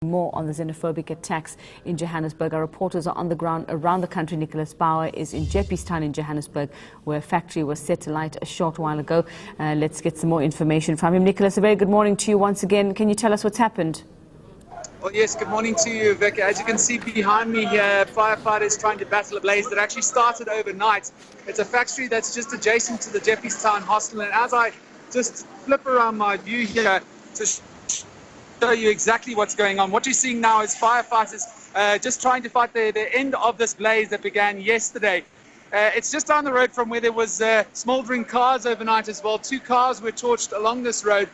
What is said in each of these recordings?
More on the xenophobic attacks in Johannesburg. Our reporters are on the ground around the country. Nicholas Bauer is in Jeppestown in Johannesburg, where a factory was set alight a short while ago. Let's get some more information from him. Nicholas, a very good morning to you once again. Can you tell us what's happened? Well, yes, good morning to you, Vic. As you can see behind me here, firefighters trying to battle a blaze that actually started overnight. It's a factory that's just adjacent to the Jeppestown hostel, and as I just flip around my view here to show you exactly what's going on, what you're seeing now is firefighters just trying to fight the end of this blaze that began yesterday. It's just down the road from where there was smouldering cars overnight as well. 2 cars were torched along this road.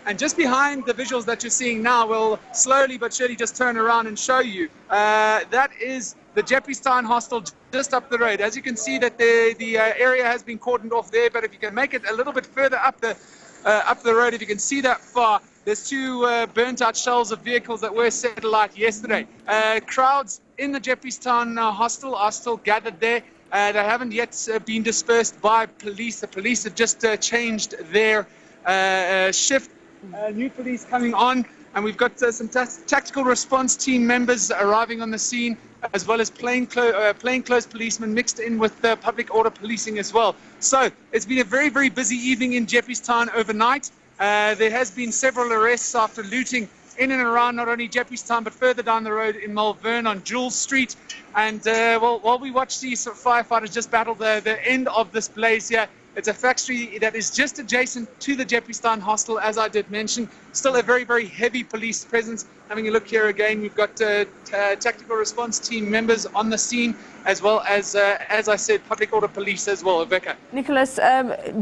And just behind the visuals that you're seeing now, we'll slowly but surely just turn around and show you. That is the Jeppestown hostel just up the road. As you can see that the area has been cordoned off there, but if you can make it a little bit further up the road, if you can see that far, there's 2 burnt out shells of vehicles that were set alight yesterday. Crowds in the Jeppestown hostel are still gathered there. They haven't yet been dispersed by police. The police have just changed their shift. New police coming on, and we've got some tactical response team members arriving on the scene, as well as plainclothes policemen mixed in with public order policing as well. So it's been a very, very busy evening in Jeppestown overnight. There has been several arrests after looting in and around not only Jeppestown but further down the road in Malvern on Jules Street. And while we watch these firefighters just battle the end of this blaze here, it's a factory that is just adjacent to the Jeppestown hostel, as I did mention. Still a very, very heavy police presence. Having a look here again, we've got tactical response team members on the scene, as well as I said, public order police as well. Rebecca. Nicholas,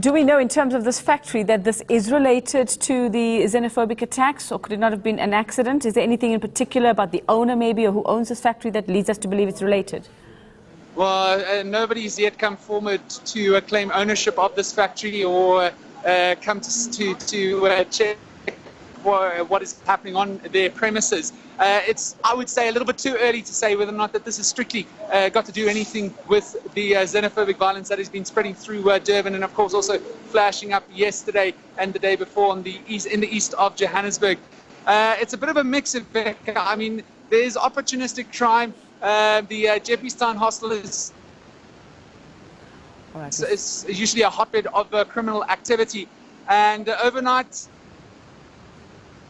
do we know in terms of this factory that this is related to the xenophobic attacks, or could it not have been an accident? Is there anything in particular about the owner maybe, or who owns this factory, that leads us to believe it's related? Well, nobody's yet come forward to claim ownership of this factory or come to check what is happening on their premises. It's, I would say, a little bit too early to say whether or not that this has strictly got to do anything with the xenophobic violence that has been spreading through Durban, and of course also flashing up yesterday and the day before in the east of Johannesburg. It's a bit of a mix of, I mean, there's opportunistic crime. The Jeppestown hostel is usually a hotbed of criminal activity, and overnight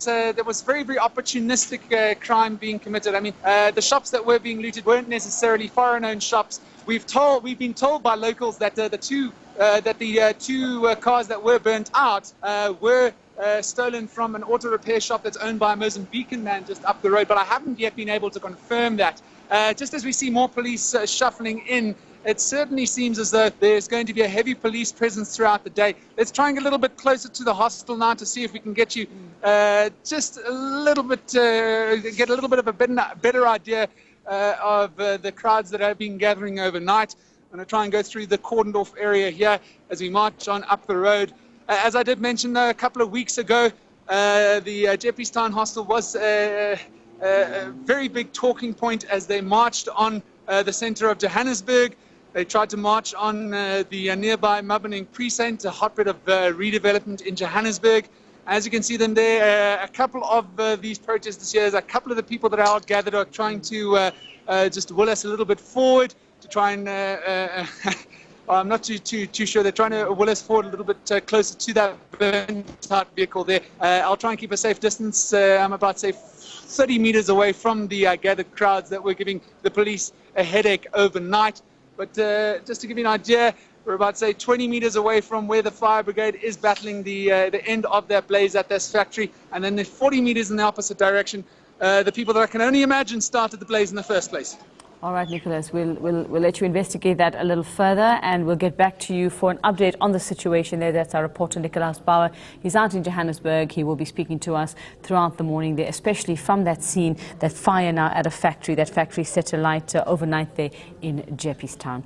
there was very, very opportunistic crime being committed. I mean, the shops that were being looted weren't necessarily foreign-owned shops. We've been told by locals that the two cars that were burnt out were stolen from an auto repair shop that's owned by a Mozambican man just up the road, but I haven't yet been able to confirm that. Just as we see more police shuffling in, it certainly seems as though there's going to be a heavy police presence throughout the day. Let's try and get a little bit closer to the hostel now to see if we can get you just a little bit, get a little bit of a better idea of the crowds that have been gathering overnight. I'm going to try and go through the cordoned off area here as we march on up the road. As I did mention a couple of weeks ago, the Jeppestown hostel was a very big talking point as they marched on the centre of Johannesburg. They tried to march on the nearby Maboneng precinct, a hotbed of redevelopment in Johannesburg. As you can see them there, a couple of these protesters here, a couple of the people that are out gathered are trying to just will us a little bit forward to try and I'm not too sure. They're trying to will us forward a little bit closer to that burnt-out vehicle there. I'll try and keep a safe distance. I'm about, say, 30 meters away from the gathered crowds that were giving the police a headache overnight. But just to give you an idea, we're about, say, 20 meters away from where the fire brigade is battling the end of that blaze at this factory. And then 40 meters in the opposite direction, the people that I can only imagine started the blaze in the first place. All right, Nicholas, we'll let you investigate that a little further, and we'll get back to you for an update on the situation there. That's our reporter, Nicholas Bauer. He's out in Johannesburg. He will be speaking to us throughout the morning there, especially from that scene, that fire now at a factory, that factory set alight overnight there in Jeppestown.